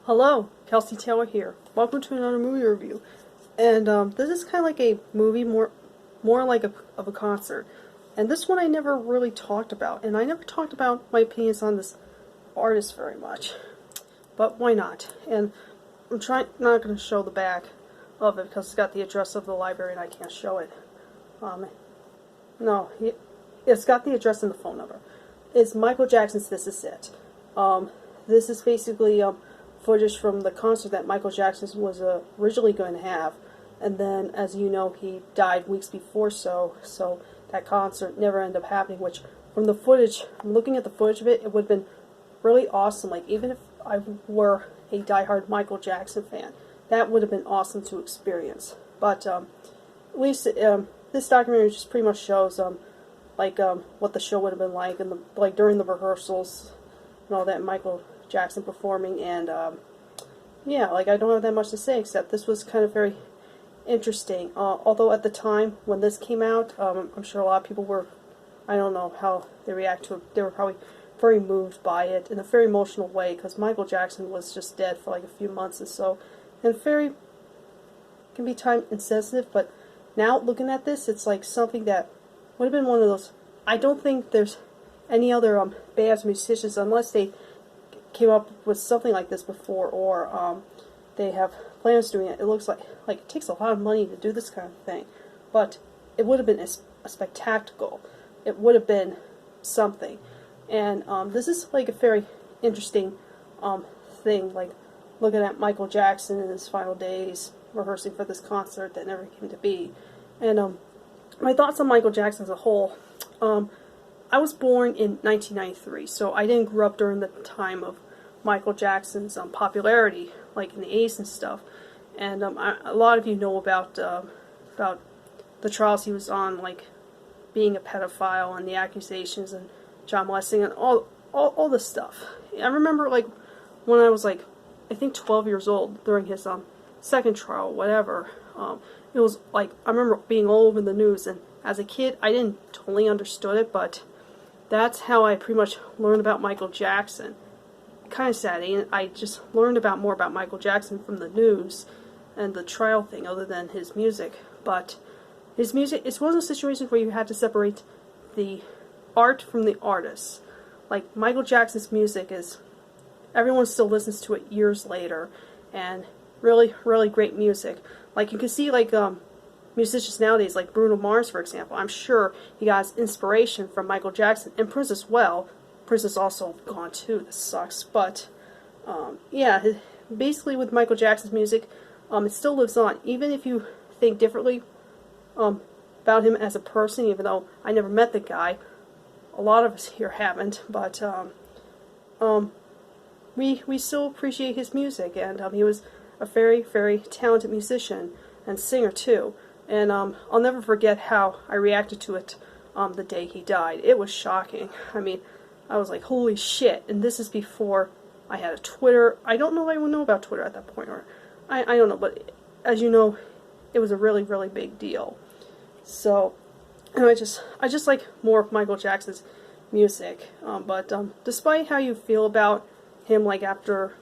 Hello, Kelsey Taylor here. Welcome to another movie review. And this is kind of like a movie, more like of a concert. And this one I never really talked about, and I never talked about my opinions on this artist very much. But why not? And I'm not going to show the back of it because it's got the address of the library and I can't show it. It's got the address and the phone number. It's Michael Jackson's This Is It. This is basically footage from the concert that Michael Jackson was originally going to have, and then, as you know, he died weeks before, so that concert never ended up happening, which, from the footage, looking at the footage of it, it would have been really awesome. Like, even if I were a diehard Michael Jackson fan, that would have been awesome to experience. But at least this documentary just pretty much shows what the show would have been like, and during the rehearsals and all that, Michael Jackson performing, and yeah, I don't have that much to say, except this was kind of very interesting. Although at the time when this came out, I'm sure a lot of people were, I don't know how they react to it, they were probably very moved by it in a very emotional way, because Michael Jackson was just dead for like a few months or so, and can be time insensitive. But now looking at this, it's like something that would have been one of those. I don't think there's any other bands, musicians, unless they came up with something like this before, or they have plans doing it. It looks like it takes a lot of money to do this kind of thing, but it would have been a spectacle. It would have been something, and this is like a very interesting thing, like looking at Michael Jackson in his final days, rehearsing for this concert that never came to be. And my thoughts on Michael Jackson as a whole. I was born in 1993, so I didn't grow up during the time of Michael Jackson's popularity, like in the 80s and stuff. And a lot of you know about the trials he was on, like being a pedophile and the accusations and child molesting and all this stuff. I remember when I was I think 12 years old during his second trial, whatever. It was I remember being all over the news, and as a kid I didn't totally understood it, but that's how I pretty much learned about Michael Jackson. Kind of sad, and I just learned more about Michael Jackson from the news and the trial thing, other than his music. But his music, it's one of those situations where you had to separate the art from the artist. Like, Michael Jackson's music everyone still listens to it years later, and really, really great music. Like, you can see, musicians nowadays, like Bruno Mars, for example. I'm sure he got his inspiration from Michael Jackson, and Prince as well. Prince is also gone too. This sucks, but yeah, basically with Michael Jackson's music, it still lives on, even if you think differently about him as a person. Even though I never met the guy, a lot of us here haven't, but we still appreciate his music, and he was a very, very talented musician and singer too. And I'll never forget how I reacted to it the day he died. It was shocking. I mean, I was like, holy shit. And this is before I had a Twitter. I don't know if I would know about Twitter at that point, or I don't know, but as you know, it was a really, really big deal. So, and I just like more of Michael Jackson's music. But despite how you feel about him, after,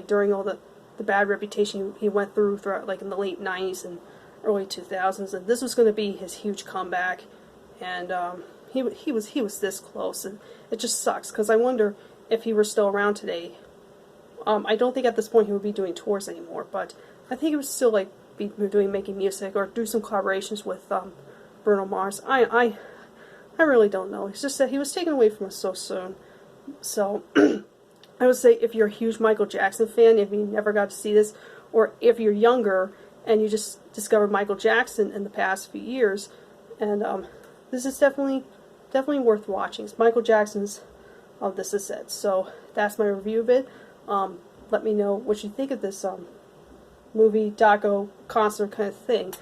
during all the bad reputation he went throughout, in the late 90s and early 2000s, and this was going to be his huge comeback, and he was this close, and it just sucks, because I wonder if he were still around today. I don't think at this point he would be doing tours anymore, but I think he would still making music, or do some collaborations with Bruno Mars. I really don't know. It's just that he was taken away from us so soon. So I would say, if you're a huge Michael Jackson fan, if you never got to see this, or if you're younger and you just discovered Michael Jackson in the past few years, and this is definitely worth watching. It's Michael Jackson's This Is It. So that's my review of it. Let me know what you think of this movie, doco, concert kind of thing,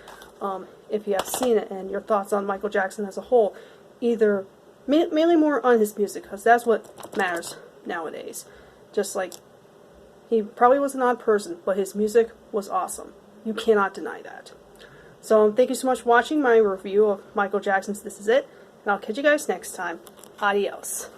if you have seen it, and your thoughts on Michael Jackson as a whole. Either mainly more on his music, because that's what matters nowadays. Just he probably was an odd person, but his music was awesome. You cannot deny that. So thank you so much for watching my review of Michael Jackson's This Is It, and I'll catch you guys next time. Adios.